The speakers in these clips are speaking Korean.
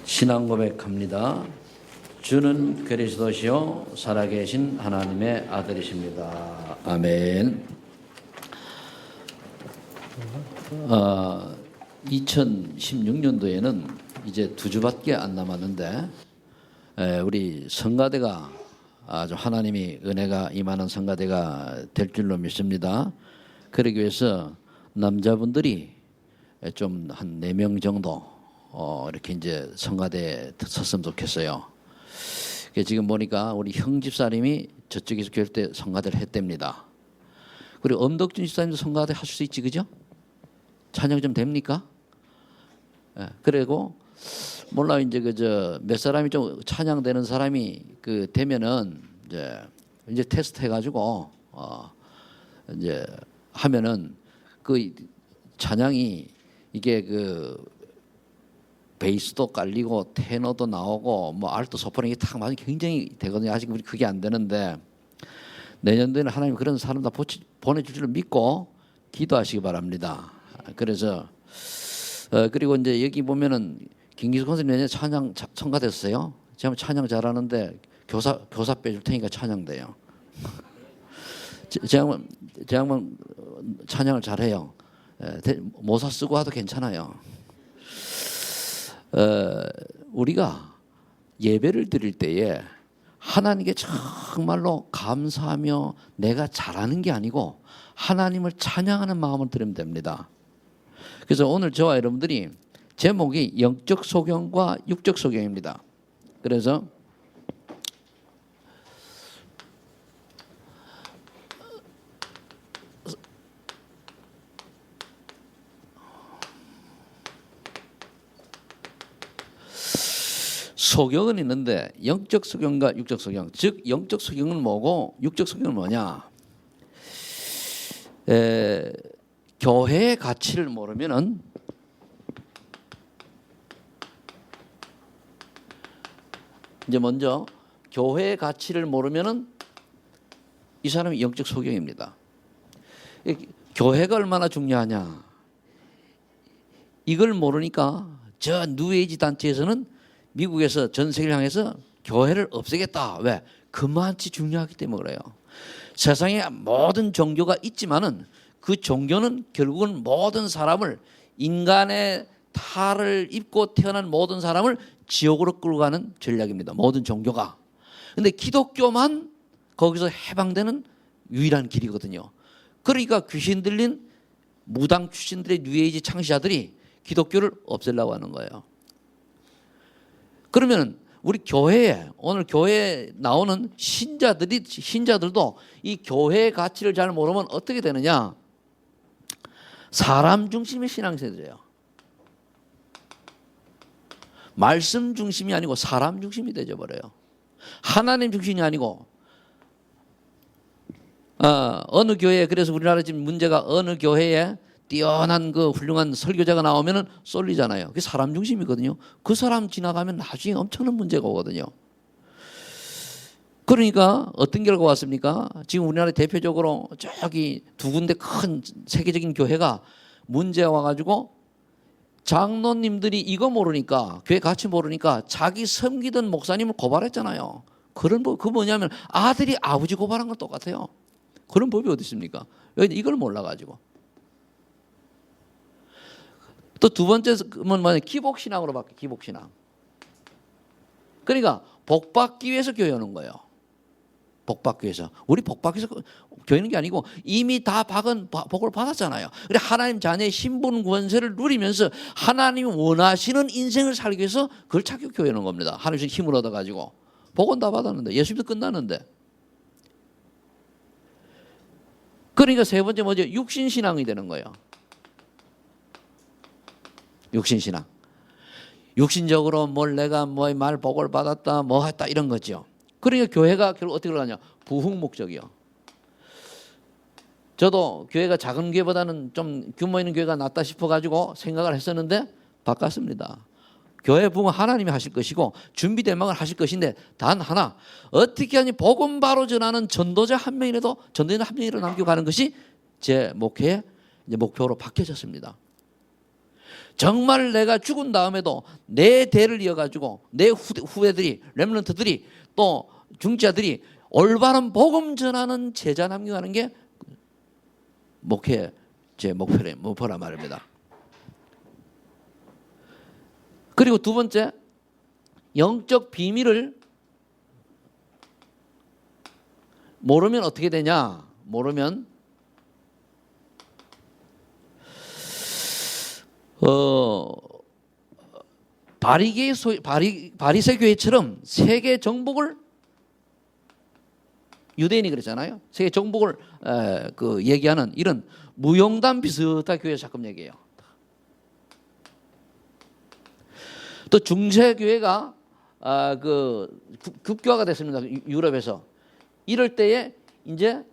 신앙 고백합니다. 주는 그리스도시요 살아계신 하나님의 아들이십니다. 아멘. 2016년도에는 이제 2주밖에 안 남았는데 우리 성가대가 아주 하나님이 은혜가 임하는 성가대가 될 줄로 믿습니다. 그러기 위해서 남자분들이 좀 한 4명 정도 이렇게 이제 성가대에 섰으면 좋겠어요. 지금 보니까 우리 형 집사님이 저쪽에서 교회 때 성가대를 했답니다. 그리고 엄덕준 집사님도 성가대 하실 수 있지, 그죠? 찬양 좀 됩니까? 그리고 몰라 이제 몇 사람이 좀 찬양되는 사람이 되면은 이제 테스트 해가지고 이제 하면은 찬양이 이게 베이스도 깔리고 테너도 나오고 뭐 알토 소프라노 탁 맞으면 굉장히 되거든요. 아직 우리 그게 안 되는데 내년도에는 하나님 그런 사람 다 보내줄 줄 믿고 기도하시기 바랍니다. 그래서 그리고 이제 여기 보면은 김기수 권사님 내년에 찬양 성가됐어요. 제가 찬양 잘하는데 교사 빼줄 테니까 찬양돼요. 제 양반 찬양을 잘해요. 모사 쓰고 와도 괜찮아요. 우리가 예배를 드릴 때에 하나님께 정말로 감사하며 내가 잘하는 게 아니고 하나님을 찬양하는 마음을 드리면 됩니다. 그래서 오늘 저와 여러분들이 제목이 영적 소경과 육적 소경입니다. 그래서 소경은 있는데 영적 소경과 육적 소경, 즉 영적 소경은 뭐고 육적 소경은 뭐냐? 교회의 가치를 모르면은 이제 먼저 교회의 가치를 모르면은 이 사람이 영적 소경입니다. 교회가 얼마나 중요하냐? 이걸 모르니까 저 뉴에이지 단체에서는 미국에서 전 세계를 향해서 교회를 없애겠다. 왜? 그만치 중요하기 때문에 그래요. 세상에 모든 종교가 있지만은 그 종교는 결국은 모든 사람을 인간의 탈을 입고 태어난 모든 사람을 지옥으로 끌고 가는 전략입니다. 모든 종교가. 근데 기독교만 거기서 해방되는 유일한 길이거든요. 그러니까 귀신 들린 무당 출신들의 뉴에이지 창시자들이 기독교를 없애려고 하는 거예요. 그러면 우리 교회에 오늘 교회에 나오는 신자들도 이 교회의 가치를 잘 모르면 어떻게 되느냐? 사람 중심의 신앙생활이에요. 말씀 중심이 아니고 사람 중심이 되져 버려요. 하나님 중심이 아니고 어느 교회에 그래서 우리나라 지금 문제가 어느 교회에 뛰어난 훌륭한 설교자가 나오면은 쏠리잖아요. 그게 사람 중심이거든요. 그 사람 지나가면 나중에 엄청난 문제가 오거든요. 그러니까 어떤 결과가 왔습니까? 지금 우리나라 대표적으로 저기 2군데 큰 세계적인 교회가 문제가 와가지고 장로님들이 이거 모르니까 교회 가치 모르니까 자기 섬기던 목사님을 고발했잖아요. 그 뭐냐면 아들이 아버지 고발한 건 똑같아요. 그런 법이 어디 있습니까? 왜 이걸 몰라가지고. 또 두 번째는 기복신앙으로 바뀌어요. 기복신앙. 그러니까 복받기 위해서 교회 오는 거예요. 복받기 위해서. 우리 복받기 위해서 교회 있는 게 아니고 이미 다 복을 받았잖아요. 그래 하나님 자녀의 신분 권세를 누리면서 하나님이 원하시는 인생을 살기 위해서 그걸 찾고 교회 오는 겁니다. 하나님의 힘을 얻어가지고. 복은 다 받았는데 예수님도 끝났는데. 그러니까 세 번째 뭐죠? 육신신앙이 되는 거예요. 육신신앙. 육신적으로 내가 말 복을 받았다 뭐 했다 이런 거죠. 그러니까 교회가 결국 어떻게 가냐? 부흥목적이요. 저도 교회가 작은 교회보다는 좀 규모 있는 교회가 낫다 싶어가지고 생각을 했었는데 바꿨습니다. 교회 부흥은 하나님이 하실 것이고 준비된 만을 하실 것인데 단 하나 어떻게 하니 복음 바로 전하는 전도자 한 명이라도 남겨가는 것이 제 목회의 목표로 바뀌어졌습니다. 정말 내가 죽은 다음에도 내 대를 이어가지고 내 후대들이 렘넌트들이 또 중지자들이 올바른 복음 전하는 제자 남겨가는 게 제 목표란 말입니다. 그리고 두 번째, 영적 비밀을 모르면 어떻게 되냐? 모르면 바리새 교회처럼 세계 정복을 유대인이 그랬잖아요. 세계 정복을 얘기하는 이런 무용담 비슷한 교회 자금 얘기해요. 또 중세 교회가 국교화가 됐습니다. 유럽에서. 이럴 때에 이제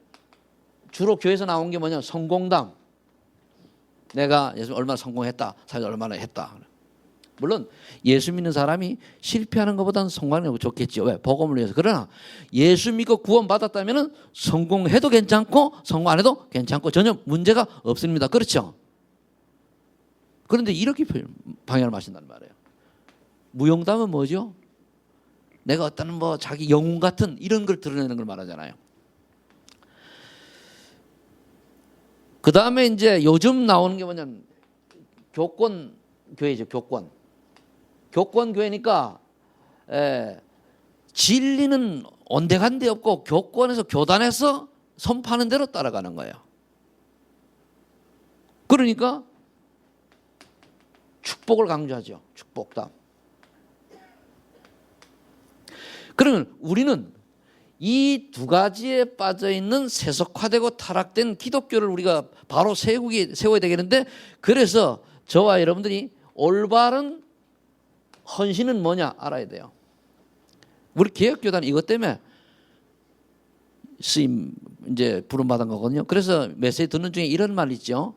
주로 교회에서 나온 게 뭐냐? 성공담. 내가 예수 얼마나 성공했다, 사실 얼마나 했다. 물론 예수 믿는 사람이 실패하는 것보다는 성공하는 게 좋겠죠. 왜? 복음을 위해서. 그러나 예수 믿고 구원 받았다면은 성공해도 괜찮고 성공 안 해도 괜찮고 전혀 문제가 없습니다. 그렇죠? 그런데 이렇게 방향을 마신다는 말이에요. 무용담은 뭐죠? 내가 어떤 자기 영웅 같은 이런 걸 드러내는 걸 말하잖아요. 그 다음에 이제 요즘 나오는 게 뭐냐면 교권 교회죠. 교권 교회니까 진리는 온데간데 없고 교권에서 교단에서 선포하는 대로 따라가는 거예요. 그러니까 축복을 강조하죠. 축복담. 그러면 우리는 이 두 가지에 빠져 있는 세속화되고 타락된 기독교를 우리가 바로 세워야 되겠는데, 그래서 저와 여러분들이 올바른 헌신은 뭐냐 알아야 돼요. 우리 개혁교단 이것 때문에 쓰임 이제 부름받은 거거든요. 그래서 메시지 듣는 중에 이런 말 있죠.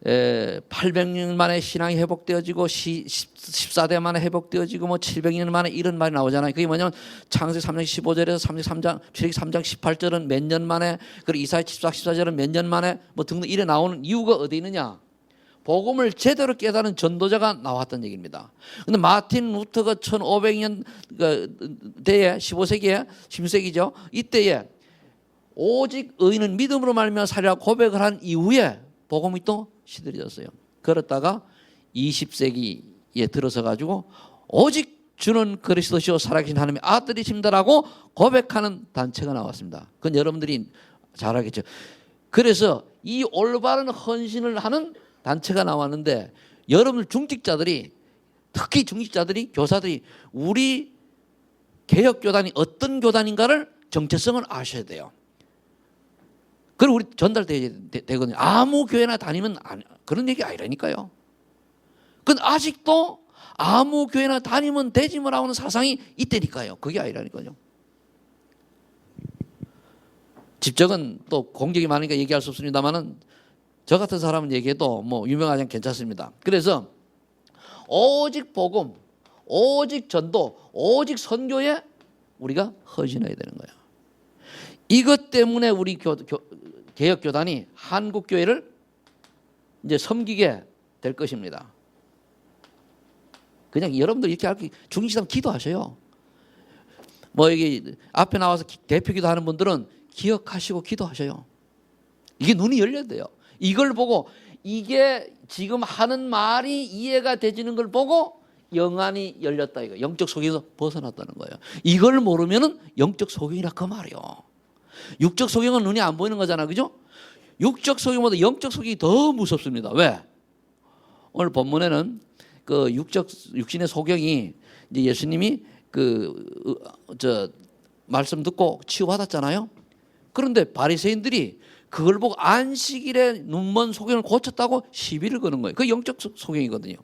800년 만에 신앙이 회복되어지고 14대 만에 회복되어지고 700년 만에 이런 말이 나오잖아요. 그게 뭐냐면 창세기 3장 15절에서 출애굽기 3장 18절은 몇 년 만에, 그리고 이사야 14절은 몇 년 만에 등등 이래 나오는 이유가 어디 있느냐? 복음을 제대로 깨달은 전도자가 나왔던 얘기입니다. 근데 마틴 루터가 1500년 대에 15세기에 16세기죠. 이때에 오직 의인은 믿음으로 말미암아 살리라 고백을 한 이후에 복음이 또 시들해졌어요. 그렇다가 20세기에 들어서 가지고 오직 주는 그리스도시요 살아계신 하나님의 아들이십니다라고 고백하는 단체가 나왔습니다. 그건 여러분들이 잘 알겠죠. 그래서 이 올바른 헌신을 하는 단체가 나왔는데, 여러분들 중직자들이, 특히 중직자들이, 교사들이 우리 개혁교단이 어떤 교단인가를 정체성을 아셔야 돼요. 그리고 우리 전달되거든요. 아무 교회나 다니면 그런 얘기 아니라니까요. 근데 아직도 아무 교회나 다니면 되지 뭐라고 하는 사상이 있다니까요. 그게 아니라니까요. 직접은 또 공격이 많으니까 얘기할 수 없습니다만은 저 같은 사람은 얘기해도 유명하지 않 괜찮습니다. 그래서 오직 복음, 오직 전도, 오직 선교에 우리가 헌신해야 되는 거예요. 이것 때문에 우리 개혁교단이 한국교회를 이제 섬기게 될 것입니다. 그냥 여러분들 이렇게 할게, 중직자면 기도하셔요. 여기 앞에 나와서 대표 기도하는 분들은 기억하시고 기도하셔요. 이게 눈이 열려야 돼요. 이걸 보고 이게 지금 하는 말이 이해가 되지는 걸 보고 영안이 열렸다, 이거. 영적 속에서 벗어났다는 거예요. 이걸 모르면은 영적 소경이라 그 말이요. 육적 소경은 눈이 안 보이는 거잖아, 그죠? 육적 소경보다 영적 소경이 더 무섭습니다. 왜? 오늘 본문에는 육신의 소경이 이제 예수님이 말씀 듣고 치유받았잖아요. 그런데 바리새인들이 그걸 보고 안식일에 눈먼 소경을 고쳤다고 시비를 거는 거예요. 그 영적 소경이거든요.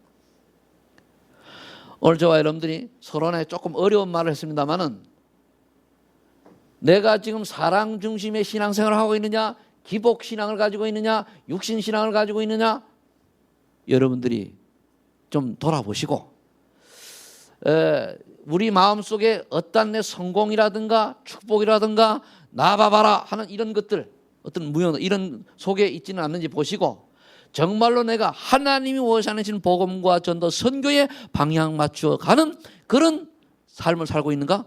오늘 저와 여러분들이 서론에 조금 어려운 말을 했습니다만은, 내가 지금 사랑 중심의 신앙생활을 하고 있느냐, 기복 신앙을 가지고 있느냐, 육신 신앙을 가지고 있느냐, 여러분들이 좀 돌아보시고, 우리 마음속에 어떤 내 성공이라든가 축복이라든가 나봐봐라 하는 이런 것들, 어떤 무형 이런 속에 있지는 않는지 보시고, 정말로 내가 하나님이 원하시는 복음과 전도 선교에 방향 맞추어 가는 그런 삶을 살고 있는가?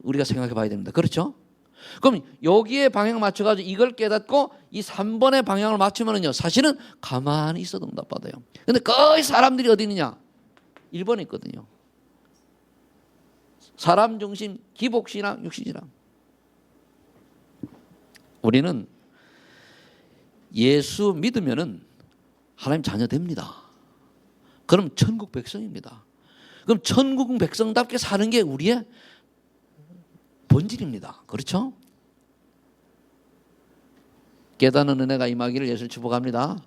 우리가 생각해 봐야 됩니다. 그렇죠? 그럼 여기에 방향 맞춰가지고 이걸 깨닫고 이 3번의 방향을 맞추면은요, 사실은 가만히 있어도 응답받아요. 근데 거의 사람들이 어디 있느냐? 1번에 있거든요. 사람 중심, 기복신앙, 육신신앙. 우리는 예수 믿으면은 하나님 자녀 됩니다. 그럼 천국 백성입니다. 그럼 천국 백성답게 사는 게 우리의 본질입니다. 그렇죠? 깨닫는 은혜가 임하기를 예수를 축복합니다.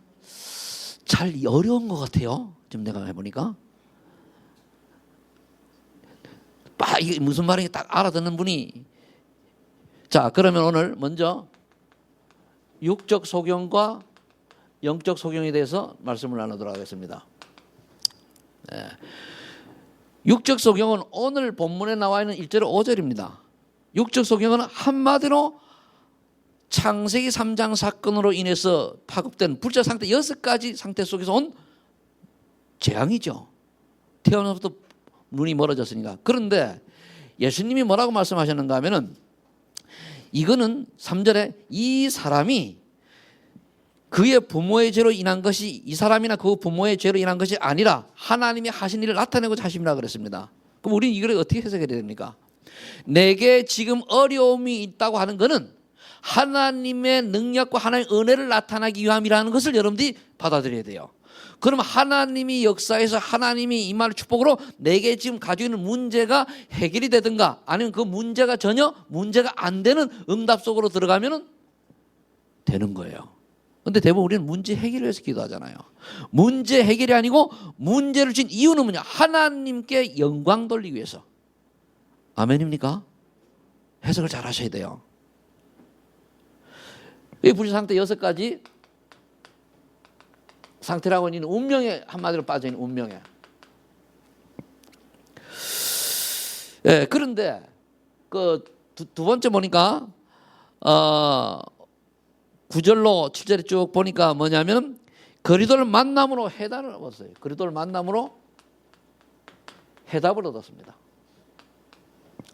잘 어려운 것 같아요. 지금 내가 해보니까. 이게 무슨 말인지 딱 알아듣는 분이. 자, 그러면 오늘 먼저 육적 소경과 영적 소경에 대해서 말씀을 나누도록 하겠습니다. 네. 육적 소경은 오늘 본문에 나와 있는 1절 5절입니다. 육적 소경은 한마디로 창세기 3장 사건으로 인해서 파급된 불자 상태 6가지 상태 속에서 온 재앙이죠. 태어나서부터 눈이 멀어졌으니까. 그런데 예수님이 뭐라고 말씀하셨는가 하면은, 이거는 3절에 이 사람이 그의 부모의 죄로 인한 것이, 이 사람이나 그 부모의 죄로 인한 것이 아니라 하나님이 하신 일을 나타내고자 하심이라 그랬습니다. 그럼 우리는 이걸 어떻게 해석해야 됩니까? 내게 지금 어려움이 있다고 하는 것은 하나님의 능력과 하나님의 은혜를 나타나기 위함이라는 것을 여러분들이 받아들여야 돼요. 그럼 하나님이 역사에서 하나님이 임할 축복으로 내게 지금 가지고 있는 문제가 해결이 되든가, 아니면 그 문제가 전혀 문제가 안 되는 응답 속으로 들어가면 되는 거예요. 근데 대부분 우리는 문제 해결을 위해서 기도하잖아요. 문제 해결이 아니고 문제를 준 이유는 뭐냐? 하나님께 영광 돌리기 위해서. 아멘입니까? 해석을 잘 하셔야 돼요. 이 불신 상태 6가지 상태라고 하는 운명에, 한마디로 빠져있는 운명에. 예, 그런데 그 두 번째 보니까 9절로 7절에 쭉 보니까 뭐냐면, 그리스도를 만남으로 해답을 얻었어요. 그리스도를 만남으로 해답을 얻었습니다.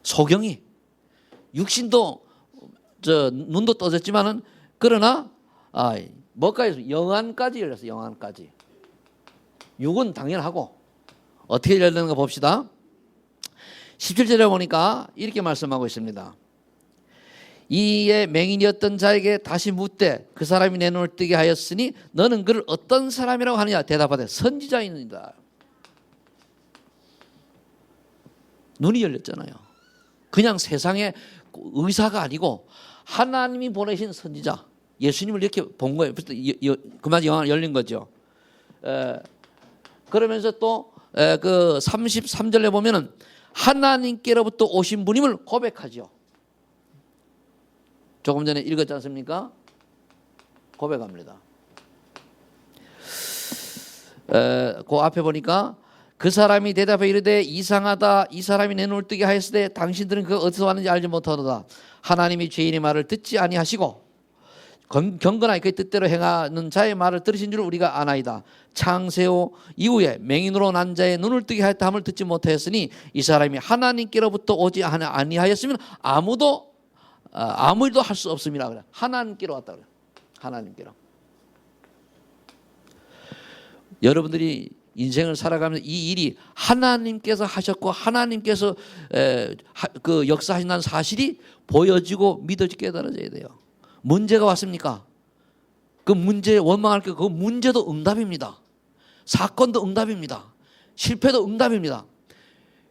소경이 육신도 눈도 떠졌지만은, 그러나 뭐까지? 영안까지 열렸어요. 영안까지. 육은 당연하고. 어떻게 열리는가 봅시다. 17절에 보니까 이렇게 말씀하고 있습니다. 이에 맹인이었던 자에게 다시 묻되 그 사람이 내 눈을 뜨게 하였으니 너는 그를 어떤 사람이라고 하느냐? 대답하되 선지자이니이다. 눈이 열렸잖아요. 그냥 세상의 의사가 아니고 하나님이 보내신 선지자, 예수님을 이렇게 본 거예요. 그만 영안이 열린 거죠. 그러면서 또 그 33절에 보면은 하나님께로부터 오신 분임을 고백하죠. 조금 전에 읽었지 않습니까? 고백합니다. 그 앞에 보니까 그 사람이 대답해 이르되 이상하다. 이 사람이 내 눈을 뜨게 하였으되 당신들은 그가 어디서 왔는지 알지 못하도다. 하나님이 죄인의 말을 듣지 아니하시고 경건하게 그의 뜻대로 행하는 자의 말을 들으신 줄 우리가 아나이다. 창세후 이후에 맹인으로 난 자의 눈을 뜨게 하였다 함을 듣지 못하였으니 이 사람이 하나님께로부터 오지 아니하였으면 아무 일도 할 수 없음이라 그래. 하나님께로 왔다 그래. 하나님께로. 여러분들이 인생을 살아가면서 이 일이 하나님께서 하셨고 하나님께서 그 역사하신다는 사실이 보여지고 믿어지고 깨달아져야 돼요. 문제가 왔습니까? 그 문제에 원망할 게 그 문제도 응답입니다. 사건도 응답입니다. 실패도 응답입니다.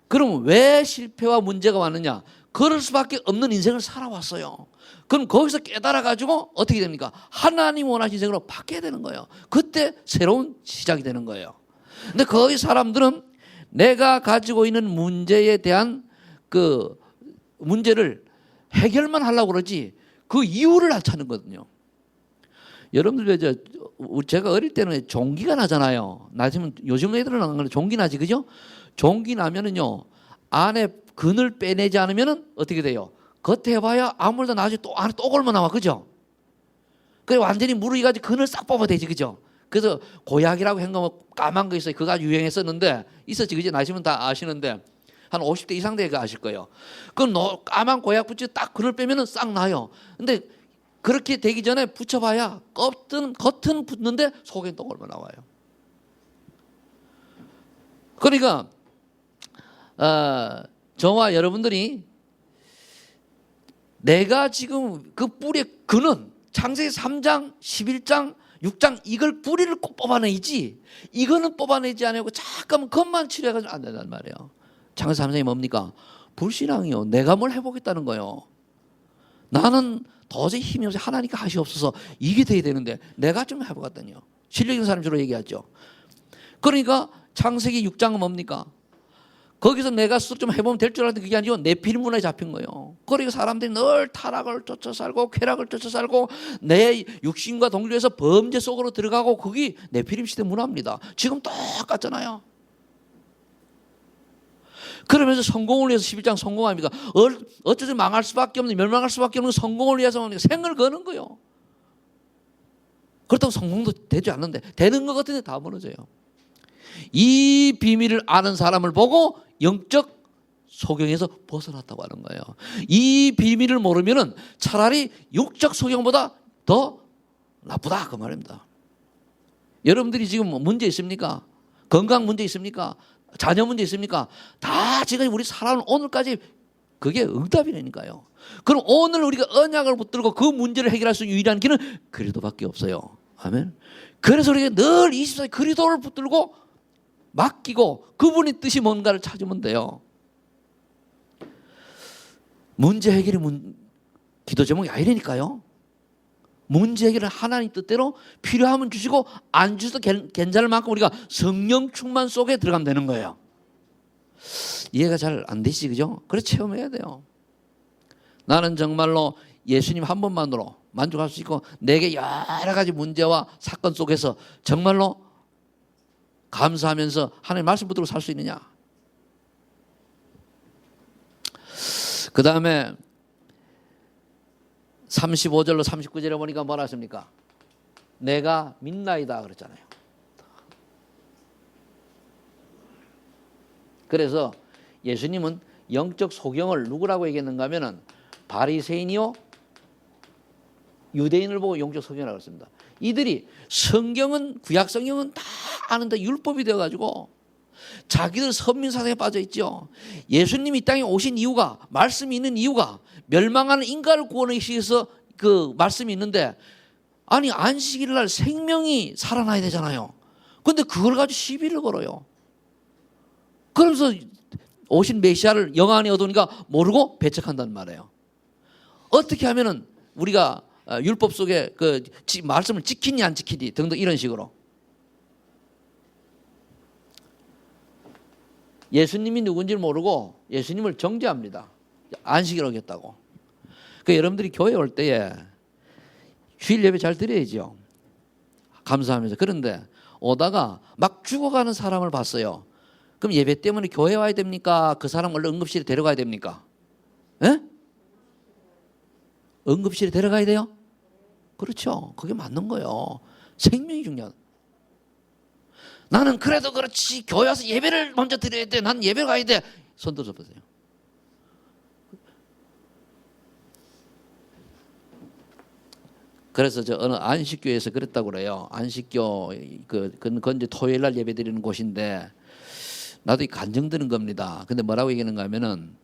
그럼 왜 실패와 문제가 왔느냐? 그럴 수밖에 없는 인생을 살아왔어요. 그럼 거기서 깨달아가지고 어떻게 됩니까? 하나님 원하신 인생으로 바뀌어야 되는 거예요. 그때 새로운 시작이 되는 거예요. 근데 거기 사람들은 내가 가지고 있는 문제에 대한 그 문제를 해결만 하려고 그러지 그 이유를 안 찾는거든요. 여러분들 제가 어릴 때는 종기가 나잖아요. 나지면 요즘 애들은 안 그래. 종기 나지, 그죠? 종기 나면은요 안에 근을 빼내지 않으면은 어떻게 돼요? 겉에 봐야 아무래도 나중에 또 안에 또 골마 나와, 그죠? 그래 완전히 무르익어가지고 근을 싹 뽑아대지, 그죠? 그래서 고약이라고 한거 까만 거 있어요. 그거 유행했었는데 있었지. 그지? 나시면 다 아시는데 한 50대 이상 되가 아실 거예요. 그 까만 고약 붙여 딱 그걸 빼면은 싹 나요. 근데 그렇게 되기 전에 붙여봐야 겉은 붙는데 속엔 또 얼마 나와요. 그러니까 저와 여러분들이 내가 지금 그 뿌리의 근원 창세기 3장, 11장, 6장 이걸 뿌리를 꼭 뽑아내지 이거는 뽑아내지 않고 잠깐만 겉만 치료해가지고 안 된단 말이에요. 창세기 3장이 뭡니까? 불신앙이요. 내가 뭘 해보겠다는 거예요. 나는 도저히 힘이 없어 하나님께 하시옵소서 이게 돼야 되는데 내가 좀 해보겠다니요. 실력 있는 사람 주로 얘기하죠. 그러니까 창세기 6장은 뭡니까? 거기서 내가 스스로 좀 해보면 될 줄 알았는데 그게 아니고 네피림 문화에 잡힌 거예요. 그러니까 사람들이 늘 타락을 쫓아 살고 쾌락을 쫓아 살고 내 육신과 동조해서 범죄 속으로 들어가고 그게 네피림 시대 문화입니다. 지금 똑같잖아요. 그러면서 성공을 위해서 11장 성공합니까? 어쩌든 망할 수밖에 없는 멸망할 수밖에 없는 성공을 위해서 생을 거는 거예요. 그렇다고 성공도 되지 않는데 되는 것 같은데 다 무너져요. 이 비밀을 아는 사람을 보고 영적 소경에서 벗어났다고 하는 거예요. 이 비밀을 모르면은 차라리 육적 소경보다 더 나쁘다 그 말입니다. 여러분들이 지금 문제 있습니까? 건강 문제 있습니까? 자녀 문제 있습니까? 다 지금 우리 살아온 오늘까지 그게 응답이라니까요. 그럼 오늘 우리가 언약을 붙들고 그 문제를 해결할 수 있는 유일한 길은 그리스도밖에 없어요. 아멘. 그래서 우리가 늘 24시 그리스도를 붙들고 맡기고 그분의 뜻이 뭔가를 찾으면 돼요. 문제 해결이 기도 제목이 아니라니까요. 문제 해결은 하나님 뜻대로 필요하면 주시고 안 주셔도 괜찮을 만큼 우리가 성령 충만 속에 들어가면 되는 거예요. 이해가 잘 안 되시지 그죠? 그래서 체험해야 돼요. 나는 정말로 예수님 한 번만으로 만족할 수 있고 내게 여러 가지 문제와 사건 속에서 정말로 감사하면서 하나님의 말씀 붙들고 살 수 있느냐. 그 다음에 35절로 39절에 보니까 뭐라 했습니까? 내가 믿나이다 그랬잖아요. 그래서 예수님은 영적 소경을 누구라고 얘기했는가 하면은 바리새인이요 유대인을 보고 영적 소경이라고 했습니다. 이들이 성경은 구약 성경은 다 아는데 율법이 되어가지고 자기들 선민사상에 빠져 있죠. 예수님이 이 땅에 오신 이유가 말씀이 있는 이유가 멸망하는 인간을 구원하기 위해서 그 말씀이 있는데 아니 안식일 날 생명이 살아나야 되잖아요. 그런데 그걸 가지고 시비를 걸어요. 그러면서 오신 메시아를 영안에 얻으니까 모르고 배척한단 말이에요. 어떻게 하면은 우리가 율법 속에 그 말씀을 지키니 안 지키니 등등 이런 식으로 예수님이 누군지를 모르고 예수님을 정죄합니다. 안식일 어겼다고. 그러니까 여러분들이 교회 올 때에 주일 예배 잘 드려야죠. 감사하면서. 그런데 오다가 막 죽어가는 사람을 봤어요. 그럼 예배 때문에 교회 와야 됩니까? 그 사람 얼른 응급실에 데려가야 됩니까? 예? 응급실에 데려가야 돼요? 그렇죠. 그게 맞는 거예요. 생명이 중요한. 나는 그래도 그렇지 교회 와서 예배를 먼저 드려야 돼. 난 예배 가야 돼. 손 들어보세요. 그래서 저 어느 안식교에서 그랬다고 그래요. 안식교 그건 이제 토요일 날 예배 드리는 곳인데 나도 이 간증 드는 겁니다. 근데 뭐라고 얘기하는가 하면은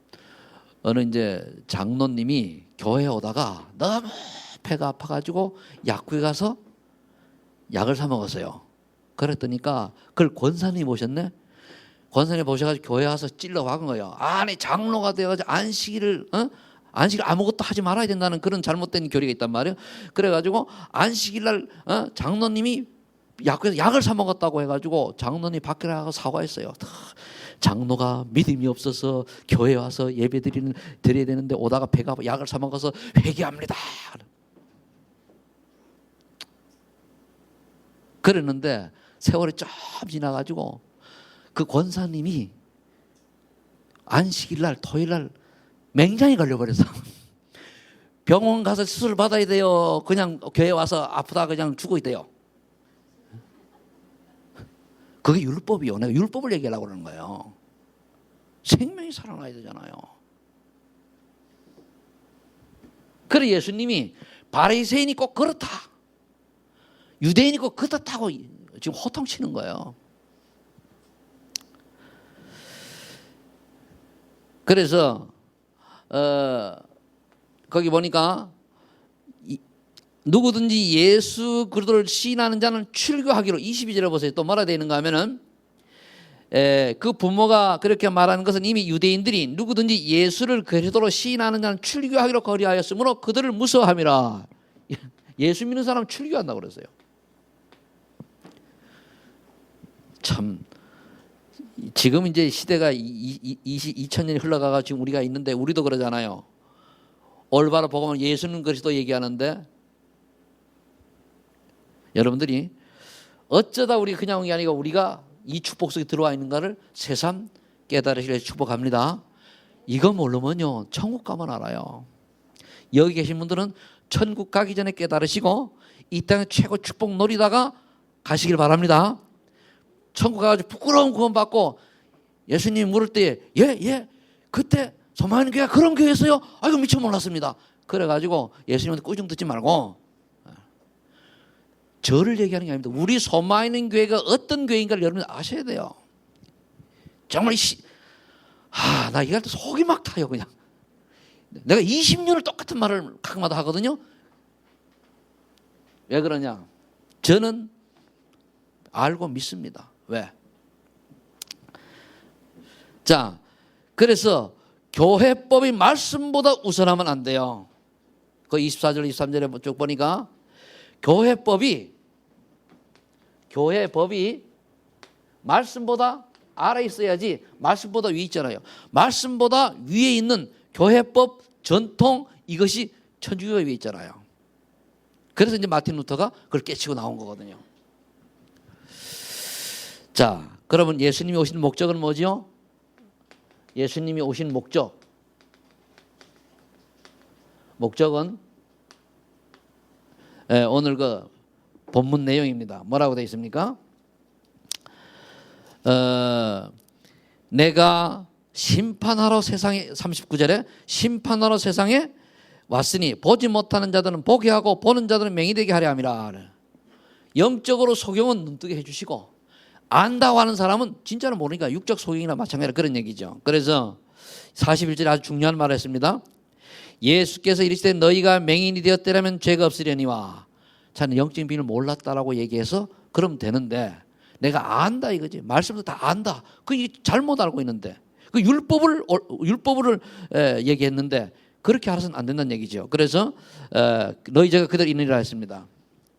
어느 이제 장로님이 교회에 오다가 너무 배가 아파가지고 약국에 가서 약을 사 먹었어요. 그랬더니까 그걸 권사님이 보셨네. 권사님이 보셔가지고 교회 와서 찔러 박은 거예요. 아니 장로가 되어가지고 안식일을 아무것도 하지 말아야 된다는 그런 잘못된 교리가 있단 말이에요. 그래가지고 안식일날 장로님이 약국에서 약을 사 먹었다고 해가지고 장로님 밖에 나가서 사과했어요. 장로가 믿음이 없어서 교회 와서 예배 드려야 되는데 오다가 배가 약을 사 먹어서 회개합니다. 그랬는데 세월이 좀 지나가지고 그 권사님이 안식일날 토요일날 맹장이 걸려버려서 병원 가서 수술 받아야 돼요. 그냥 교회 와서 아프다 그냥 죽어 있대요. 그게 율법이요. 내가 율법을 얘기하려고 그러는 거예요. 생명이 살아나야 되잖아요. 그래 예수님이 바리새인이 꼭 그렇다, 유대인이 꼭 그렇다고 지금 호통치는 거예요. 그래서 거기 보니까 누구든지 예수 그리스도를 시인하는 자는 출교하기로, 22절에 보세요. 또 뭐라 되어 있는가 하면은 그 부모가 그렇게 말하는 것은 이미 유대인들이 누구든지 예수를 그리스도로 시인하는 자는 출교하기로 거리하였으므로 그들을 무서워함이라. 예수 믿는 사람 출교한다고 그랬어요. 참 지금 이제 시대가 2000년이 흘러가가 지금 우리가 있는데 우리도 그러잖아요. 올바로 보면 예수는 그리스도 얘기하는데 여러분들이 어쩌다 우리 그냥 게 아니라 우리가 이 축복 속에 들어와 있는가를 새삼 깨달으시려 축복합니다. 이거 모르면요 천국 가면 알아요. 여기 계신 분들은 천국 가기 전에 깨달으시고 이 땅에 최고 축복 노리다가 가시길 바랍니다. 천국 가가지고 부끄러운 구원 받고 예수님 물을 때 예 그때 소망하는 교회가 그런 교회였어요? 아이고 미처 몰랐습니다. 그래가지고 예수님한테 꾸중 듣지 말고, 저를 얘기하는 게 아닙니다. 우리 소망하는 교회가 어떤 교회인가를 여러분 아셔야 돼요. 정말 나 이거 할 때 속이 막 타요. 그냥 내가 20년을 똑같은 말을 가끔마다 하거든요. 왜 그러냐? 저는 알고 믿습니다. 왜? 자, 그래서 교회법이 말씀보다 우선하면 안 돼요. 그 24절 23절에 쭉 보니까 교회법이 말씀보다 아래 있어야지, 말씀보다 위에 있잖아요. 말씀보다 위에 있는 교회법, 전통, 이것이 천주교가 위에 있잖아요. 그래서 이제 마틴 루터가 그걸 깨치고 나온 거거든요. 자, 그러면 예수님이 오신 목적은 뭐죠? 예수님이 오신 목적은 오늘 그 본문 내용입니다. 뭐라고 되어 있습니까? 내가 심판하러 세상에, 39절에 심판하러 세상에 왔으니 보지 못하는 자들은 보게 하고 보는 자들은 맹이 되게 하려 함이라. 영적으로 소경은 눈뜨게 해주시고 안다고 하는 사람은 진짜로 모르니까 육적 소경이나 마찬가지라 그런 얘기죠. 그래서 41절에 아주 중요한 말을 했습니다. 예수께서 이르시되 너희가 맹인이 되었더라면 죄가 없으려니와. 자는 영적인 비밀을 몰랐다라고 얘기해서 그러면 되는데, 내가 안다 이거지. 말씀도 다 안다. 그게 잘못 알고 있는데 그 율법을 얘기했는데 그렇게 알아서는 안 된다는 얘기죠. 그래서 너희 죄가 그대로 있느니라 했습니다.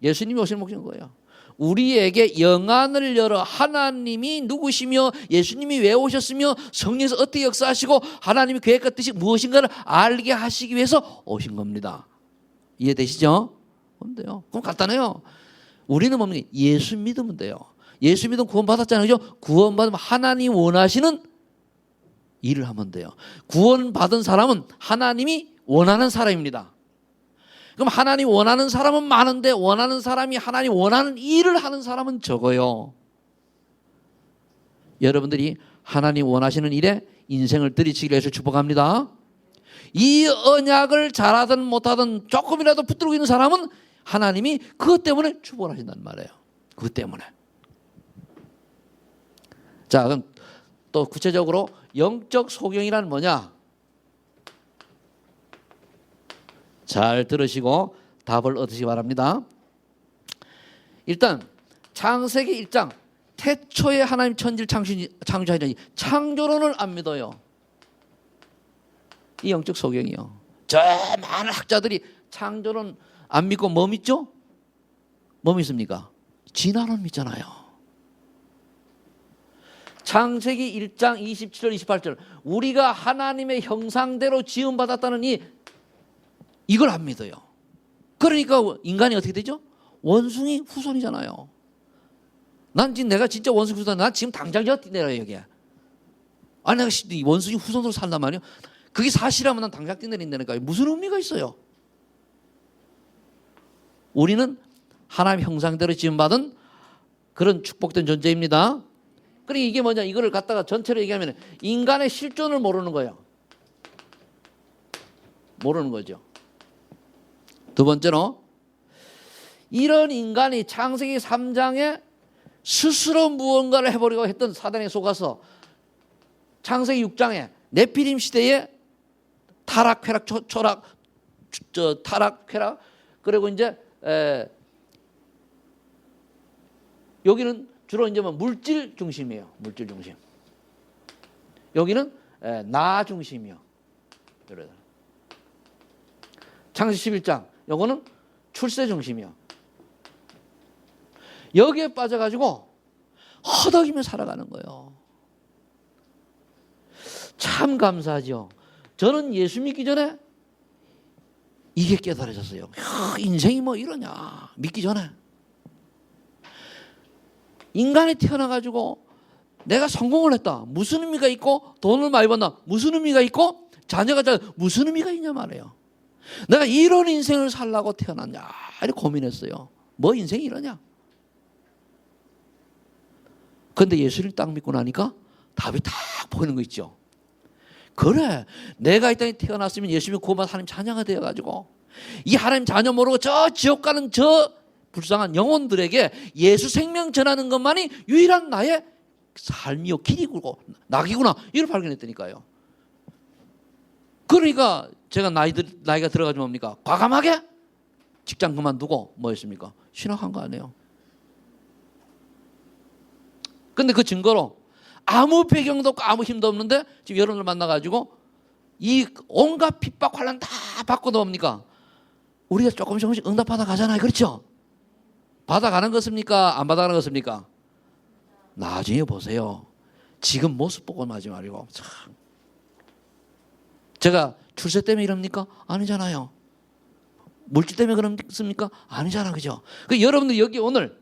예수님이 오신 목적은 거예요. 우리에게 영안을 열어 하나님이 누구시며 예수님이 왜 오셨으며 성령에서 어떻게 역사하시고 하나님의 계획과 뜻이 무엇인가를 알게 하시기 위해서 오신 겁니다. 이해되시죠? 뭔데요? 그럼 간단해요. 우리는 뭡니까? 예수 믿으면 돼요. 예수 믿으면 구원 받았잖아요. 그죠? 구원 받으면 하나님 원하시는 일을 하면 돼요. 구원 받은 사람은 하나님이 원하는 사람입니다. 그럼 하나님 원하는 사람은 많은데 원하는 사람이 하나님 원하는 일을 하는 사람은 적어요. 여러분들이 하나님 원하시는 일에 인생을 들이치기를 위해서 축복합니다. 이 언약을 잘하든 못하든 조금이라도 붙들고 있는 사람은 하나님이 그것 때문에 축복을 하신단 말이에요. 그것 때문에. 자, 그럼 또 구체적으로 영적 소경이란 뭐냐? 잘 들으시고 답을 얻으시기 바랍니다. 일단 창세기 1장 태초에 하나님 천지를 창조하시니 창조론을 안 믿어요. 이 영적 소경이요. 저 많은 학자들이 창조론 안 믿고 뭐 믿죠? 뭐 믿습니까? 진화론 믿잖아요. 창세기 1장 27절 28절 우리가 하나님의 형상대로 지음받았다는 이걸 안 믿어요. 그러니까 인간이 어떻게 되죠? 원숭이 후손이잖아요. 내가 진짜 원숭이 후손, 난 지금 당장 뛰내려 여기에. 아니 내가 원숭이 후손으로 산단 말이에요. 그게 사실이라면 난 당장 뛰내린다니까요. 무슨 의미가 있어요? 우리는 하나님 형상대로 지음받은 그런 축복된 존재입니다. 그러니까 이게 뭐냐, 이거를 갖다가 전체로 얘기하면 인간의 실존을 모르는 거예요. 모르는 거죠. 두 번째로, 이런 인간이 창세기 3장에 스스로 무언가를 해보려고 했던 사단에 속아서 창세기 6장에 네피림 시대에 타락, 쾌락, 초락, 타락, 쾌락, 그리고 이제 여기는 주로 이제 뭐 물질 중심이에요. 물질 중심. 여기는 나 중심이요. 창세기 11장, 요거는 출세 중심이요. 여기에 빠져가지고 허덕이며 살아가는 거예요. 참 감사하죠. 저는 예수 믿기 전에 이게 깨달아졌어요. 인생이 뭐 이러냐, 믿기 전에. 인간이 태어나가지고 내가 성공을 했다, 무슨 의미가 있고, 돈을 많이 번다, 무슨 의미가 있고, 자녀가 잘 무슨 의미가 있냐 말이에요. 내가 이런 인생을 살라고 태어났냐 이렇게 고민했어요. 뭐 인생이 이러냐. 그런데 예수를 딱 믿고 나니까 답이 딱 보이는 거 있죠. 그래, 내가 이 땅에 태어났으면 예수 믿고 구원받은 하나님 자녀가 되어가지고 이 하나님 자녀 모르고 저 지옥 가는 저 불쌍한 영혼들에게 예수 생명 전하는 것만이 유일한 나의 삶이요 길이고 낙이구나, 이걸 발견했다니까요. 그러니까 제가 나이가 들어가지 뭡니까? 과감하게 직장 그만두고 뭐 했습니까? 신학한 거 아니에요. 근데 그 증거로 아무 배경도 없고 아무 힘도 없는데 지금 여러분을 만나가지고 이 온갖 핍박 환난 다 받고도 뭡니까? 우리가 조금씩 응답받아 가잖아요. 그렇죠? 받아가는 것입니까? 안 받아가는 것입니까? 나중에 보세요. 지금 모습 보고 하지 말고. 참. 제가 출세 때문에 이럽니까? 아니잖아요. 물질 때문에 그렇습니까? 아니잖아. 그죠? 그 여러분들 여기 오늘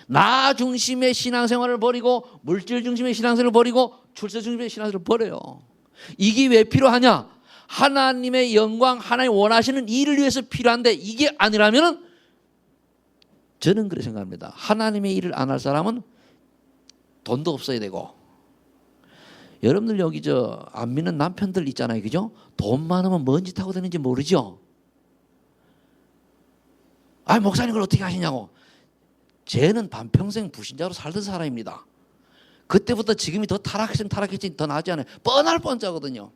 나 중심의 신앙생활을 버리고 물질 중심의 신앙생활을 버리고 출세 중심의 신앙생활을 버려요. 이게 왜 필요하냐? 하나님의 영광, 하나님 원하시는 일을 위해서 필요한데, 이게 아니라면은 저는 그렇게 생각합니다. 하나님의 일을 안 할 사람은 돈도 없어야 되고, 여러분들 여기 안 믿는 남편들 있잖아요. 그죠? 돈 많으면 뭔 짓 하고 되는지 모르죠? 아, 목사님 그걸 어떻게 하시냐고. 쟤는 반평생 불신자로 살던 사람입니다. 그때부터 지금이 더 타락했지 더 나지 않아요. 뻔할 뻔짜거든요.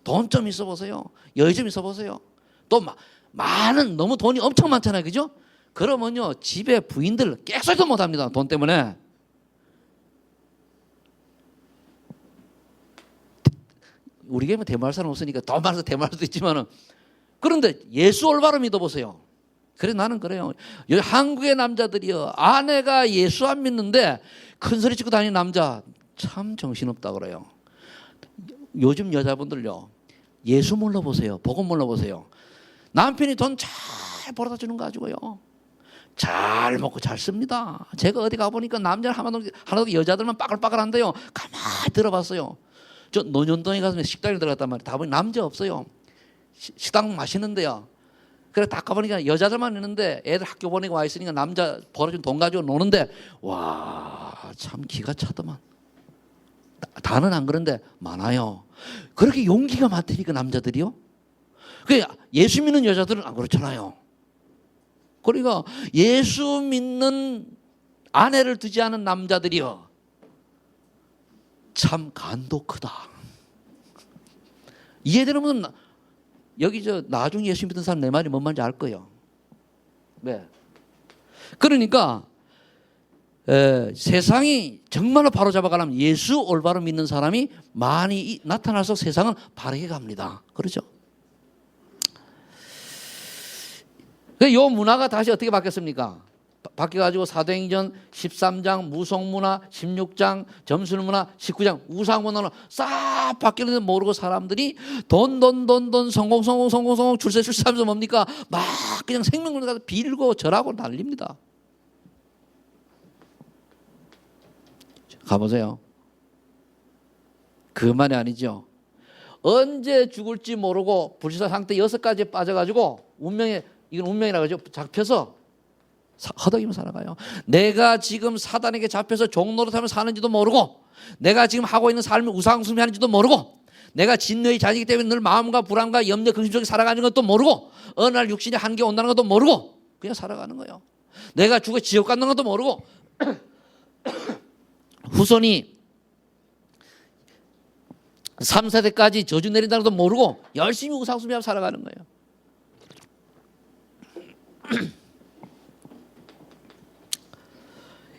돈 좀 있어 보세요. 여유 좀 있어 보세요. 또 많은, 너무 돈이 엄청 많잖아요. 그죠? 그러면요 집에 부인들 객설도 못합니다. 돈 때문에. 우리 교회는 대마할 사람 없으니까 돈 많아서 대마할 수도 있지만은, 그런데 예수 올바로 믿어보세요. 그래, 나는 그래요. 여기 한국의 남자들이요, 아내가 예수 안 믿는데 큰 소리 치고 다니는 남자 참 정신없다 그래요. 요즘 여자분들요, 예수 몰라보세요. 복음 몰라보세요. 남편이 돈 잘 벌어다 주는 거 가지고요, 잘 먹고 잘 씁니다. 제가 어디 가보니까 남자는 하나도 여자들만 빠글빠글한데요, 가만히 들어봤어요. 저 논현동에 가서 식당에 들어갔단 말이에요. 다 보니 남자 없어요. 식당 맛있는데요. 그래 딱 가보니까 여자들만 있는데 애들 학교 보내고 와 있으니까 남자 벌어준 돈 가지고 노는데, 와, 참 기가 차더만. 다는 안 그런데 많아요. 그렇게 용기가 많다니까 남자들이요. 예수 믿는 여자들은 안 그렇잖아요. 그러니까 예수 믿는 아내를 두지 않은 남자들이요, 참 간도 크다. 이해되는 여기 나중에 예수 믿는 사람 내 말이 뭔 말인지 알 거예요. 네. 그러니까 세상이 정말로 바로 잡아가려면 예수 올바로 믿는 사람이 많이 나타나서 세상은 바르게 갑니다. 그렇죠? 이 문화가 다시 어떻게 바뀌었습니까? 바뀌어가지고 사도행전 13장 무속문화, 16장 점술문화, 19장 우상문화로 싹 바뀌는데 모르고 사람들이 돈 성공 출세 하면서 뭡니까? 막 그냥 생명을 가서 빌고 절하고 난립니다. 가보세요. 그만이 아니죠. 언제 죽을지 모르고 불시사 상태 6가지에 빠져가지고 이건 운명이라고 하죠. 잡혀서 허덕이며 살아가요. 내가 지금 사단에게 잡혀서 종노릇하며 사는지도 모르고, 내가 지금 하고 있는 삶을 우상숭배하는지도 모르고, 내가 진노의 자녀이기 때문에 늘 마음과 불안과 염려, 근심 속에 살아가는 것도 모르고, 어느 날 육신의 한계 온다는 것도 모르고 그냥 살아가는 거예요. 내가 죽어 지옥 가는 것도 모르고 후손이 3세대까지 저주 내린다는 것도 모르고 열심히 우상숭배하며 살아가는 거예요.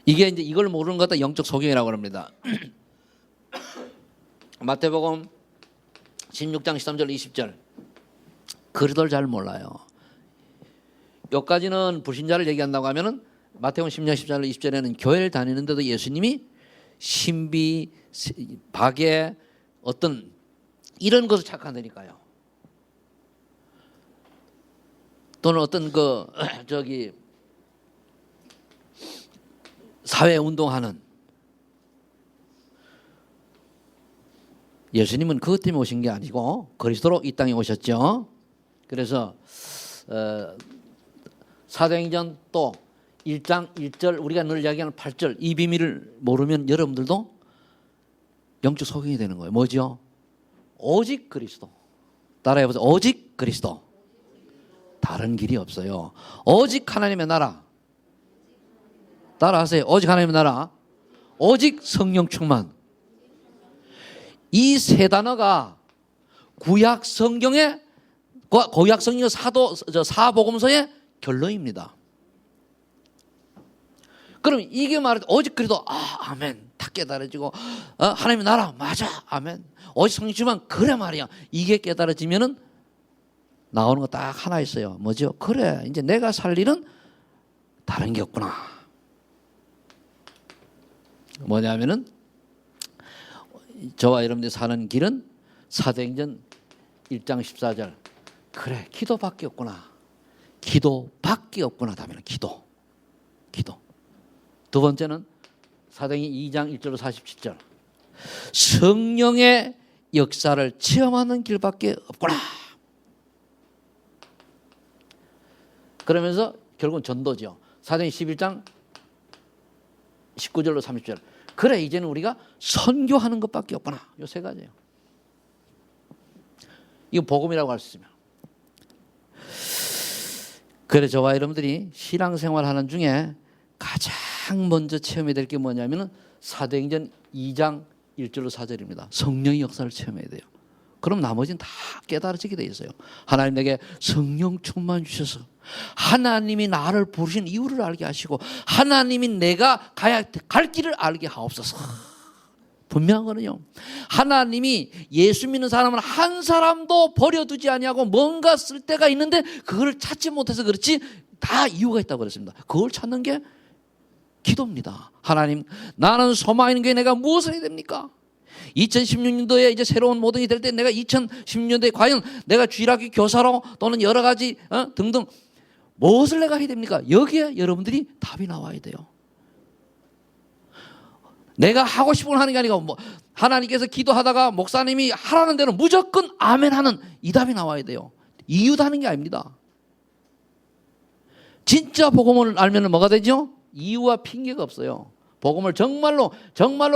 이게 이제 이걸 모르는 것도 영적 소경이라고 합니다. 마태복음 16장 13절 20절 그리도를 잘 몰라요. 여기까지는 불신자를 얘기한다고 하면은 마태복음 16장 14절 20절에는 교회를 다니는데도 예수님이 신비, 박해 어떤 이런 것을 착각한다니까요. 또는 어떤 사회 운동하는 예수님은 그것 때문에 오신 게 아니고 그리스도로 이 땅에 오셨죠. 그래서 사도행전 또 1장 1절 우리가 늘 이야기하는 8절 이 비밀을 모르면 여러분들도 영적 소경이 되는 거예요. 뭐죠? 오직 그리스도. 따라해보세요. 오직 그리스도. 다른 길이 없어요. 오직 하나님의 나라. 따라하세요. 오직 하나님의 나라. 오직 성령 충만. 이 세 단어가 구약 성경의 사복음서의 결론입니다. 그럼 이게 말해도 오직 그래도 아멘 딱 깨달아지고 하나님의 나라 맞아 아멘 오직 성령 충만 그래 말이야. 이게 깨달아지면은 나오는 거 딱 하나 있어요. 뭐죠? 그래 이제 내가 살 일은 다른 게 없구나. 뭐냐면은 저와 여러분들이 사는 길은 사도행전 1장 14절 그래 기도밖에 없구나. 기도밖에 없구나. 다음에는 기도. 두 번째는 사도행전 2장 1절로 47절 성령의 역사를 체험하는 길밖에 없구나. 그러면서 결국은 전도죠. 사도행전 11장 19절로 30절 그래 이제는 우리가 선교하는 것밖에 없구나. 이 세 가지예요. 이거 복음이라고 할 수 있으면. 그래 저와 여러분들이 신앙생활하는 중에 가장 먼저 체험해야 될 게 뭐냐면 사도행전 2장 1절로 4절입니다. 성령의 역사를 체험해야 돼요. 그럼 나머지는 다 깨달아지게 돼 있어요. 하나님 내게 성령 충만 주셔서 하나님이 나를 부르신 이유를 알게 하시고 하나님이 내가 갈 길을 알게 하옵소서. 분명한 거는요. 하나님이 예수 믿는 사람은 한 사람도 버려두지 아니하고 뭔가 쓸 데가 있는데 그걸 찾지 못해서 그렇지 다 이유가 있다고 그랬습니다. 그걸 찾는 게 기도입니다. 하나님 나는 소망 있는 교회 내가 무엇을 해야 됩니까? 2016년도에 이제 새로운 모든이 될 때 내가 2016년도에 과연 내가 주일학교 교사로 또는 여러 가지 등등 무엇을 내가 해야 됩니까? 여기에 여러분들이 답이 나와야 돼요. 내가 하고 싶은 걸 하는 게 아니고 하나님께서 기도하다가 목사님이 하라는 대로 무조건 아멘 하는 이 답이 나와야 돼요. 이유도 하는 게 아닙니다. 진짜 복음을 알면 뭐가 되죠? 이유와 핑계가 없어요. 복음을 정말로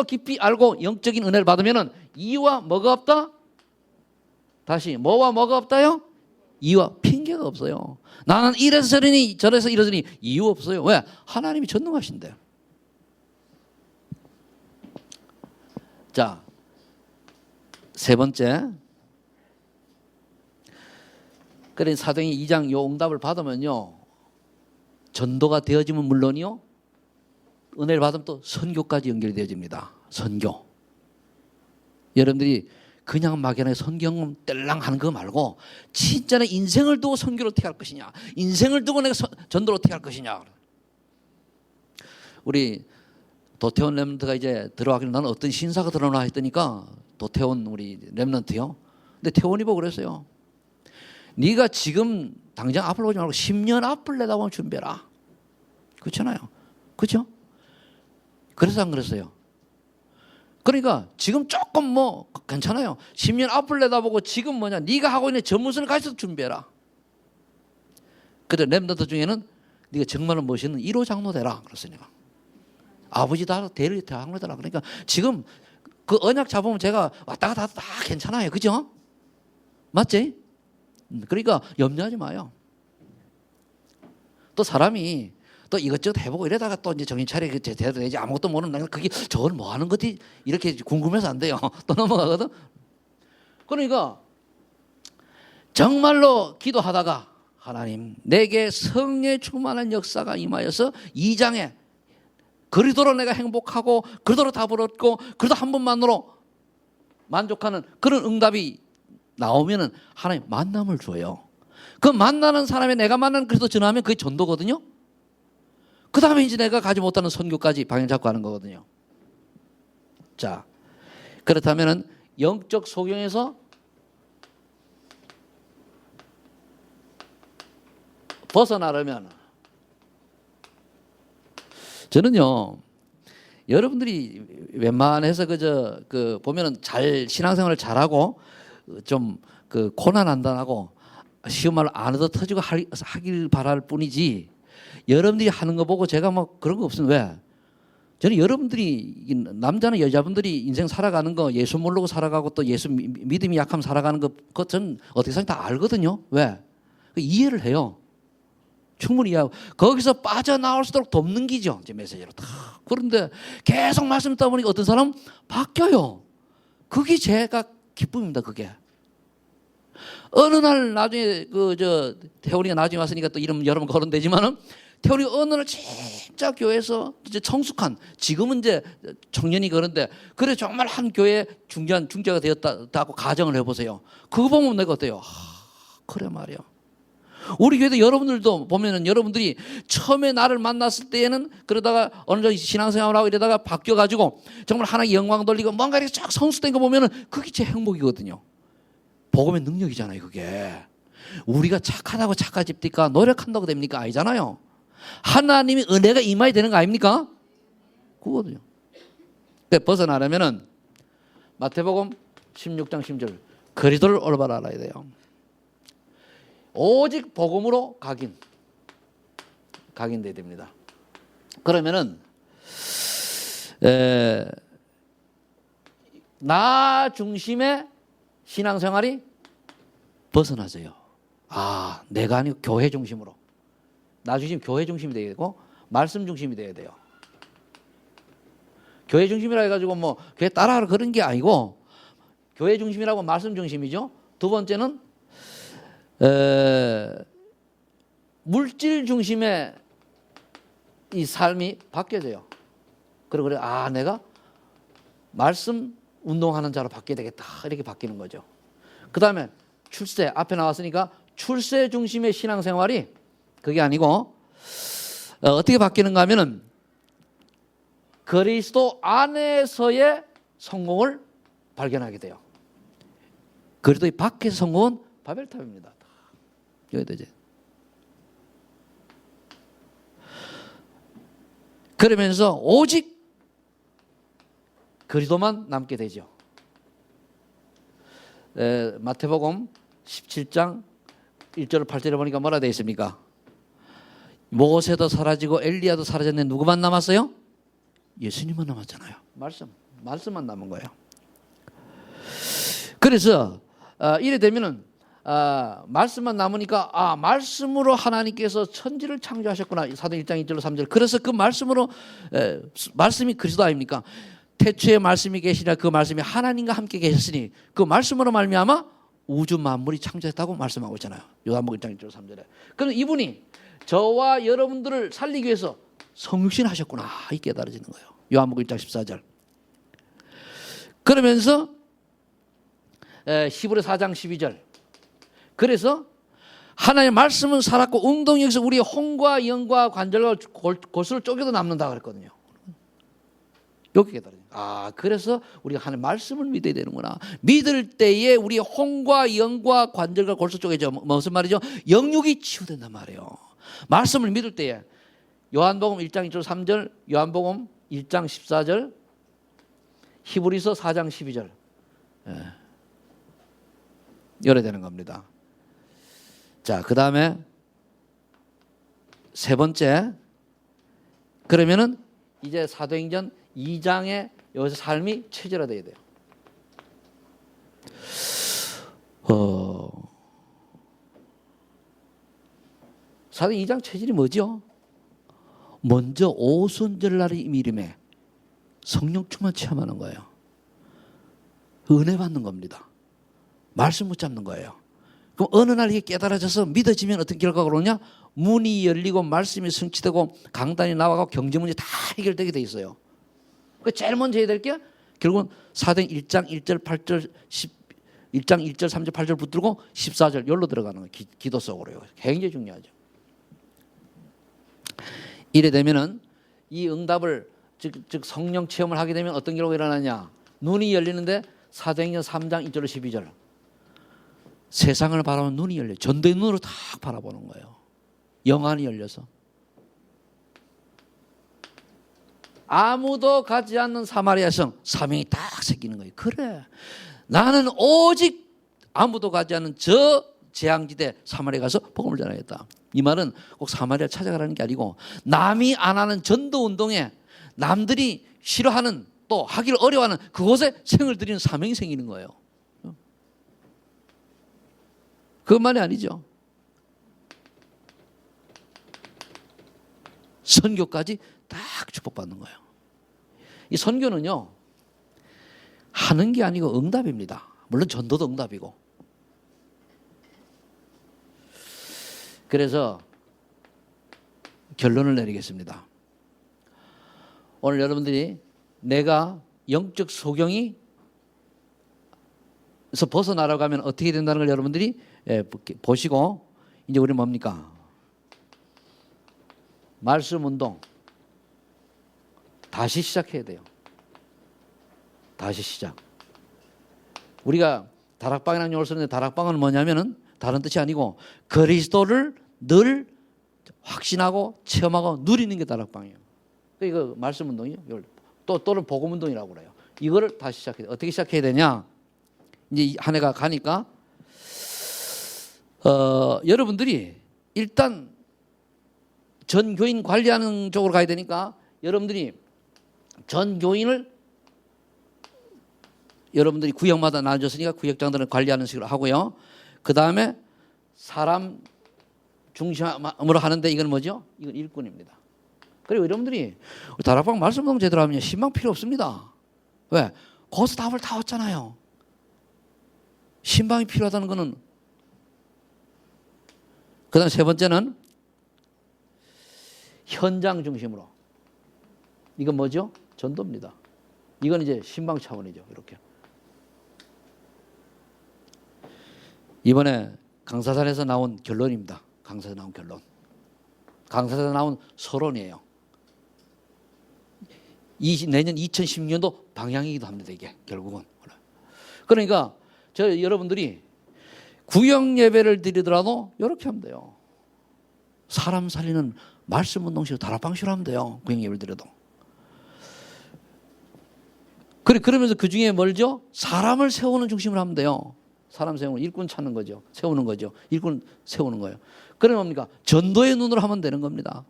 깊이 알고 영적인 은혜를 받으면 이유와 뭐가 없다? 다시 뭐와 뭐가 없다요? 이유와 핑계가 없어요. 나는 이래서 저러니 저래서 이러더니 이유 없어요. 왜? 하나님이 전능하신데. 자, 세 번째. 그래 사도행전 2장 요 응답을 받으면요. 전도가 되어지면 물론이요. 은혜를 받으면 또 선교까지 연결되어집니다. 선교. 여러분들이 그냥 막연하게 성경 뗄랑 하는 거 말고 진짜 내 인생을 두고 선교를 어떻게 할 것이냐. 인생을 두고 내가 전도를 어떻게 할 것이냐. 우리 도태원 렘넌트가 이제 들어가기로 나는 어떤 신사가 들어오나 했더니까 도태원 우리 렘넌트요. 근데 태원이 보고 그랬어요. 네가 지금 당장 앞을 보지 말고 10년 앞을 내다보면 준비해라. 그렇잖아요. 그렇죠? 그래서 안 그랬어요. 그러니까 지금 조금 뭐 괜찮아요. 10년 앞을 내다보고 지금 뭐냐 네가 하고 있는 전문성을 가지고 준비해라. 그런데 렘넌트 중에는 네가 정말로 멋있는 1호 장로 되라 그랬으니까. 아버지 다 대리 장로 되라. 그러니까 지금 그 언약 잡으면 제가 왔다 갔다 다 괜찮아요. 그죠? 맞지? 그러니까 염려하지 마요. 또 사람이 또 이것저것 해보고 이러다가 또 이제 정신 차리게 제대로 되지 아무것도 모르는 그게 저걸 뭐 하는 거지? 이렇게 궁금해서 안 돼요. 또 넘어가거든. 그러니까 정말로 기도하다가 하나님 내게 성령의 충만한 역사가 임하여서 2장에 그리도로 내가 행복하고 그리도로 답을 얻고 그리도 한 번만으로 만족하는 그런 응답이 나오면은 하나님 만남을 줘요. 그 만나는 사람이 내가 만나는 그리스도 전하면 그게 전도거든요. 그 다음에 이제 내가 가지 못하는 선교까지 방향 잡고 하는 거거든요. 자, 그렇다면은 영적 소경에서 벗어나려면 저는요, 여러분들이 웬만해서 그 보면은 잘 신앙생활을 잘하고 좀 그 고난 안 당하고 쉬운 말로 안 얻어 터지고 하길 바랄 뿐이지 여러분들이 하는 거 보고 제가 뭐 그런 거 없으면 왜? 저는 여러분들이 남자나 여자분들이 인생 살아가는 거 예수 모르고 살아가고 또 예수 믿음이 약하면 살아가는 거 그거 전 어떻게 생각 다 알거든요. 왜? 이해를 해요. 충분히 이해하고 거기서 빠져나올 수 있도록 돕는 기죠. 제 메시지로 다. 그런데 계속 말씀 듣다 보니까 어떤 사람은 바뀌어요. 그게 제가 기쁨입니다. 그게. 어느 날 나중에 태훈이가 나중에 왔으니까 또 이름 여러 번 거론되지만은 태훈이가 어느 날 진짜 교회에서 이제 성숙한 지금은 이제 청년이 그런데 그래 정말 한 교회 중재한 중재가 되었다고 가정을 해보세요. 그거 보면 내가 어때요? 그래 말이야. 우리 교회도 여러분들도 보면은 여러분들이 처음에 나를 만났을 때에는 그러다가 어느 정도 신앙생활하고 이러다가 바뀌어가지고 정말 하나님께 영광 돌리고 뭔가 이렇게 쫙 성숙된 거 보면은 그게 제 행복이거든요. 복음의 능력이잖아요, 그게. 우리가 착하다고 착해집니까? 노력한다고 됩니까? 아니잖아요. 하나님이 은혜가 임하야 되는 거 아닙니까? 그거거든요. 벗어나려면은 마태복음 16장 10절 그리스도를 올바로 알아야 돼요. 오직 복음으로 각인돼야 됩니다. 그러면은 나 중심의 신앙생활이 벗어나져요. 아, 내가 아니고 교회 중심으로. 나 중심 교회 중심이 돼야 되고 말씀 중심이 돼야 돼요. 교회 중심이라 해가지고 뭐 교회 따라하라 그런 게 아니고 교회 중심이라고 말씀 중심이죠. 두 번째는 물질 중심의 이 삶이 바뀌어져요. 그리고 그래 내가 말씀 운동하는 자로 바뀌어야 되겠다 이렇게 바뀌는 거죠. 그 다음에 출세 앞에 나왔으니까 출세 중심의 신앙생활이 그게 아니고 어떻게 바뀌는가 하면은 그리스도 안에서의 성공을 발견하게 돼요. 그리스도 밖에서 성공은 바벨탑입니다. 여기도 이제 그러면서 오직 그리스도만 남게 되죠. 마태복음 17장 1절 8절에 보니까 뭐라 되어 있습니까? 모세도 사라지고 엘리야도 사라졌는데 누구만 남았어요? 예수님만 남았잖아요. 말씀만 남은 거예요. 그래서 이래 되면은 말씀만 남으니까 말씀으로 하나님께서 천지를 창조하셨구나. 사도행 1장 1절로 3절. 그래서 그 말씀으로 말씀이 그리스도 아닙니까? 태초에 말씀이 계시라 그 말씀이 하나님과 함께 계셨으니 그 말씀으로 말미암아 우주 만물이 창조했다고 말씀하고 있잖아요. 요한복음 1장 1절 3절에. 그럼 이분이 저와 여러분들을 살리기 위해서 성육신 하셨구나. 이 깨달아지는 거예요. 요한복음 1장 14절. 그러면서 히브리 4장 12절. 그래서 하나님의 말씀은 살았고 운동력에서 우리의 혼과 영과 관절과 골수를 쪼개도 남는다 그랬거든요. 이렇게 깨달아요. 그래서 우리가 하나님의 말씀을 믿어야 되는구나. 믿을 때에 우리의 혼과 영과 관절과 골수 쪼개져. 무슨 말이죠? 영육이 치유된단 말이에요. 말씀을 믿을 때에 요한복음 1장 1절 3절, 요한복음 1장 14절, 히브리서 4장 12절 열어야 되는 겁니다. 자, 그 다음에 세 번째, 그러면은 이제 사도행전 2장에 여기서 삶이 체질화돼야 돼요. 사도행전 2장 체질이 뭐죠? 먼저 오순절날의 이름에 성령 충만 체험하는 거예요. 은혜 받는 겁니다. 말씀 붙잡는 거예요. 그럼 어느 날 이게 깨달아져서 믿어지면 어떤 결과가 오느냐? 문이 열리고 말씀이 성취되고 강단이 나와가고 경제 문제 다 해결되게 돼 있어요. 그 제일 먼저 해야 될 게 결국은 사도행전 1장 1절 8절 1장 1절 3절 8절 붙들고 14절 열로 들어가는 거예요. 기도 속으로요. 굉장히 중요하죠. 이래 되면은 이 응답을 즉 성령 체험을 하게 되면 어떤 결과가 일어나냐? 눈이 열리는데 사도행전 3장 1절로 12절 세상을 바라보는 눈이 열려요. 전도의 눈으로 딱 바라보는 거예요. 영안이 열려서 아무도 가지 않는 사마리아 성 사명이 딱 생기는 거예요. 그래, 나는 오직 아무도 가지 않는 저 재앙지대 사마리아 가서 복음을 전하겠다. 이 말은 꼭 사마리아 찾아가라는 게 아니고 남이 안 하는 전도 운동에 남들이 싫어하는 또 하기를 어려워하는 그곳에 생을 들이는 사명이 생기는 거예요. 그것만이 아니죠. 선교까지 딱 축복받는 거예요. 이 선교는요, 하는 게 아니고 응답입니다. 물론 전도도 응답이고. 그래서 결론을 내리겠습니다. 오늘 여러분들이 내가 영적 소경이 에서 벗어나라고 하면 어떻게 된다는 걸 여러분들이 보시고, 이제 우리 뭡니까? 말씀 운동 다시 시작해야 돼요. 다시 시작. 우리가 다락방이라는 용어를 쓰는데 다락방은 뭐냐면은 다른 뜻이 아니고 그리스도를 늘 확신하고 체험하고 누리는 게 다락방이에요. 이거 말씀 운동이요. 또는 복음 운동이라고 그래요. 이거를 다시 시작해야 돼요. 어떻게 시작해야 되냐? 이제 한 해가 가니까 여러분들이 일단 전 교인 관리하는 쪽으로 가야 되니까 여러분들이 전 교인을 여러분들이 구역마다 나눠줬으니까 구역장들은 관리하는 식으로 하고요. 그 다음에 사람 중심으로 하는데 이건 뭐죠? 이건 일꾼입니다. 그리고 여러분들이 다락방 말씀 운동 제대로 하면 신방 필요 없습니다. 왜? 거기서 답을 다 얻잖아요. 신방이 필요하다는 것은. 그 다음 세 번째는 현장 중심으로. 이건 뭐죠? 전도입니다. 이건 이제 신방 차원이죠. 이렇게. 이번에 강사산에서 나온 결론입니다. 강사에서 나온 결론. 강사에서 나온 서론이에요. 내년 2010년도 방향이기도 합니다. 이게 결국은. 그러니까 여러분들이 구역 예배를 드리더라도 이렇게 하면 돼요. 사람 살리는 말씀 운동식으로 다락방식으로 하면 돼요. 구역 예배를 드려도. 그러면서 그 중에 뭘죠? 사람을 세우는 중심으로 하면 돼요. 사람 세우는, 일꾼 찾는 거죠. 세우는 거죠. 일꾼 세우는 거예요. 그러면 뭡니까? 전도의 눈으로 하면 되는 겁니다.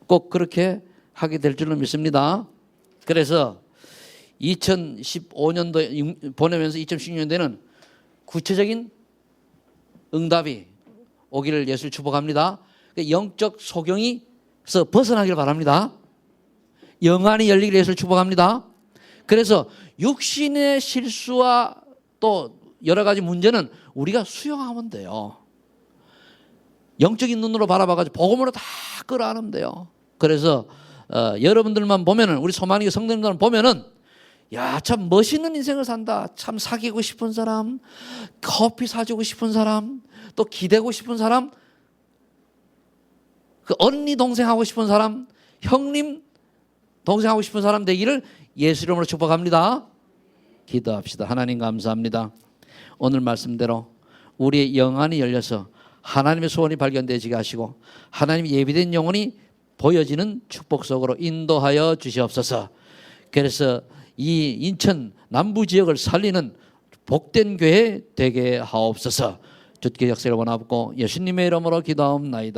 꼭 그렇게 하게 될 줄로 믿습니다. 그래서 2015년도 보내면서 2016년도에는 구체적인 응답이 오기를 예수를 축복합니다. 영적 소경이서 벗어나기를 바랍니다. 영안이 열리기를 예수를 축복합니다. 그래서 육신의 실수와 또 여러 가지 문제는 우리가 수용하면 돼요. 영적인 눈으로 바라봐가지고 복음으로 다 끌어안으면 돼요. 그래서 여러분들만 보면은, 우리 소망이 성도님들만 보면은, 야, 참 멋있는 인생을 산다. 참 사귀고 싶은 사람, 커피 사주고 싶은 사람, 또 기대고 싶은 사람, 그 언니 동생 하고 싶은 사람, 형님 동생 하고 싶은 사람 되기를 예수 이름으로 축복합니다. 기도합시다. 하나님 감사합니다. 오늘 말씀대로 우리의 영안이 열려서 하나님의 소원이 발견되지게 하시고 하나님의 예비된 영혼이 보여지는 축복 속으로 인도하여 주시옵소서. 그래서 이 인천 남부 지역을 살리는 복된 교회 되게 하옵소서. 주께 역사를 원하옵고 예수님의 이름으로 기도하옵나이다.